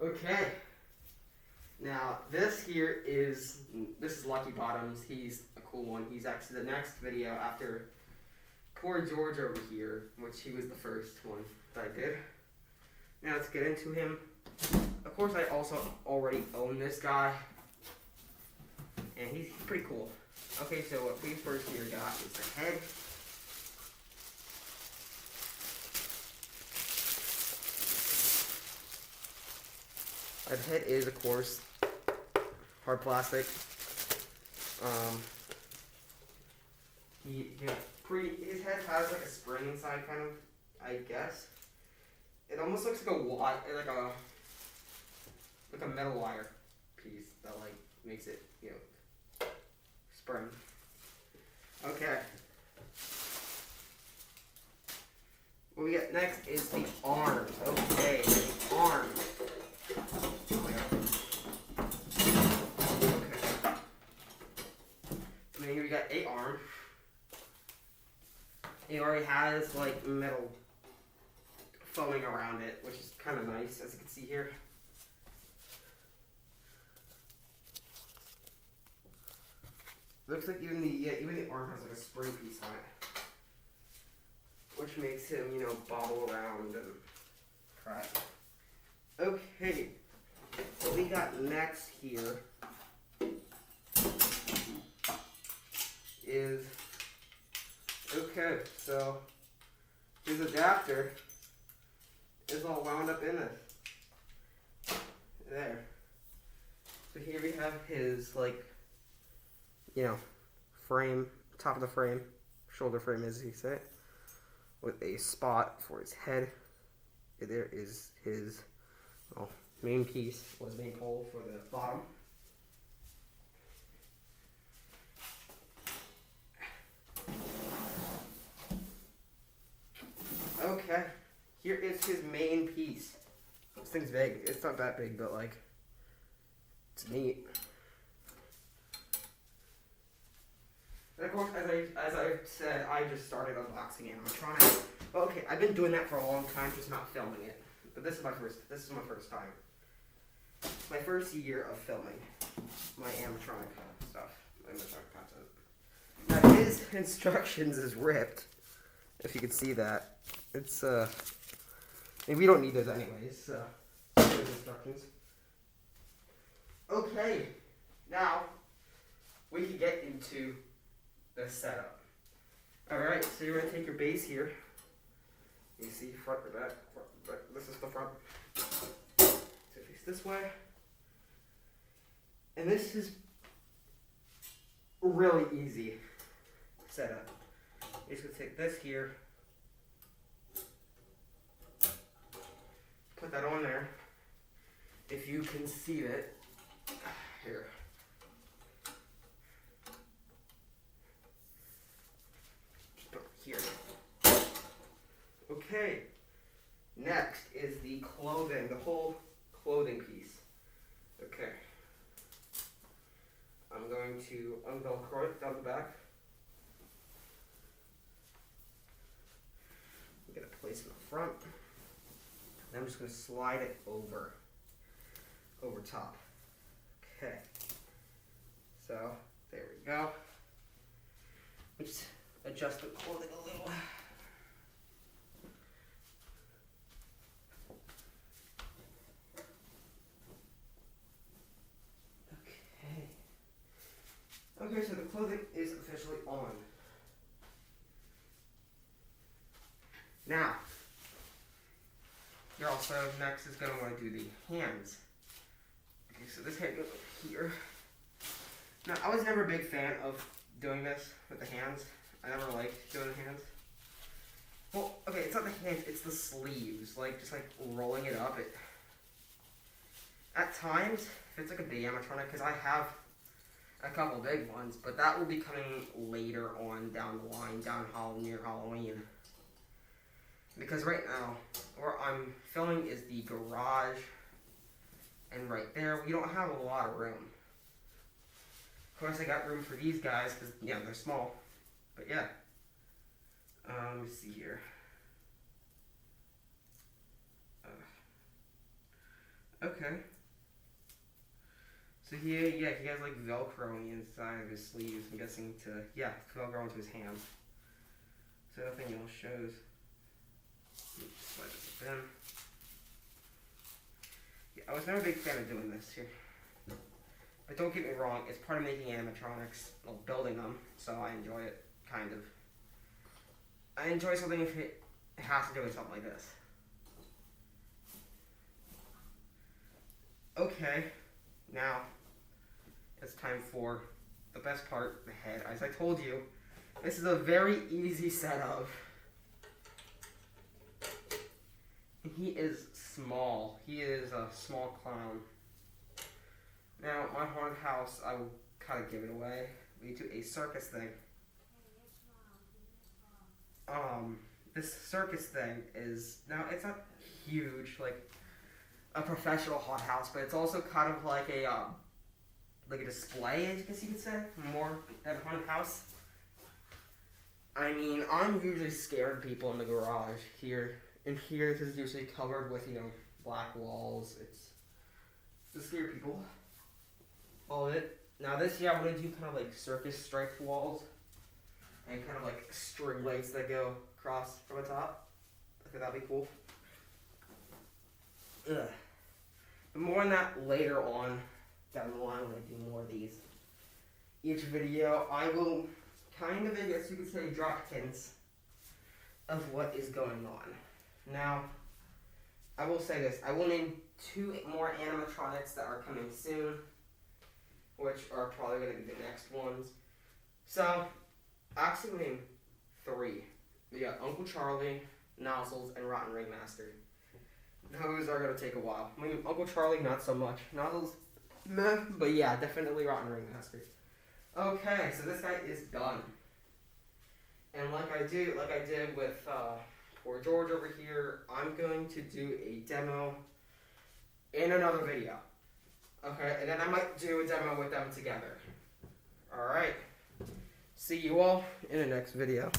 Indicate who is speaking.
Speaker 1: Okay. Now this here is Lucky Bottoms. He's a cool one. He's actually the next video after poor George over here, which he was the first one that I did. Now let's get into him. Of course, I also already own this guy, and he's pretty cool. Okay, so what we first here got is the head. The head is, of course, hard plastic. His head has like a spring inside, kind of, I guess. It almost looks like a metal wire piece that like makes it, spring. Okay. What we get next is the arms. Okay, the arms. Here we got a arm. It already has like metal foaming around it, which is kind of nice, as you can see here. Looks like even the arm has like a spring piece on it, which makes him, bobble around and crap. Okay, so we got next here is, okay, so his adapter is all wound up in this. There. So here we have his, frame, top of the frame, shoulder frame as you say, with a spot for his head. There is his main piece, or his main pole for the bottom. Okay, here is his main piece. This thing's big. It's not that big, but it's neat. And of course, as I said, I just started unboxing animatronics. Well, okay, I've been doing that for a long time, just not filming it. But this is my first time. My first year of filming my animatronic stuff, animatronic content. Now his instructions is ripped. If you can see that, it's we don't need those anyways. Those instructions. Okay, now we can get into the setup. All right, so you're gonna take your base here. You see front or back. This is the front. So face this way, and this is really easy setup. You're just gonna take this here, put that on there. If you can see it, here. Just put it here. Okay. Next is the clothing, the whole clothing piece. Okay. I'm going to unvelcro it down the back. I'm going to place it in the front. And I'm just going to slide it over top. Okay. So, there we go. Let's adjust the clothing a little. Okay, so the clothing is officially on. Now, you're also next is going to want to do the hands. Okay, so this hand goes up here. Now, I was never a big fan of doing this with the hands. I never liked doing the hands. Well, okay, it's not the hands, it's the sleeves. Just rolling it up. At times, if it's like a big animatronic, because I have a couple big ones, but that will be coming later on down the line, near Halloween. Because right now, where I'm filming is the garage, and right there, we don't have a lot of room. Of course, I got room for these guys, because, they're small. But yeah. Let me see here. Okay. So he has like Velcro on the inside of his sleeves. I'm guessing Velcro onto his hands. So nothing else shows. Slide this in. Yeah, I was never a big fan of doing this here. But don't get me wrong, it's part of making animatronics, well, building them, so I enjoy it, kind of. I enjoy something if it has to do with something like this. Okay, now it's time for the best part, the head. As I told you, this is a very easy setup. He is small. He is a small clown. Now, my haunted house, I will kind of give it away. We do a circus thing. This circus thing is, now it's not huge, like a professional haunted house, but it's also kind of like a display, I guess you could say, more than a haunted house. I mean, I'm usually scaring people in the garage here. And here, this is usually covered with, black walls. It's to scare people. All of it. Now this, I'm going to do kind of like circus striped walls. And kind of like string lights that go across from the top. I think that'd be cool. Ugh. But more on that later on down the line when I do more of these. Each video, I will kind of, I guess you could say, drop hints of what is going on. Now, I will say this. I will name 2 more animatronics that are coming soon, which are probably going to be the next ones. So, actually we'll name 3. We got Uncle Charlie, Nozzles, and Rotten Ringmaster. Those are going to take a while. I mean, Uncle Charlie, not so much. Nozzles, meh, but yeah, definitely Rotten Ringmaster. Okay, so this guy is done. And like I did with poor George over here, I'm going to do a demo in another video. Okay, and then I might do a demo with them together. Alright. See you all in the next video.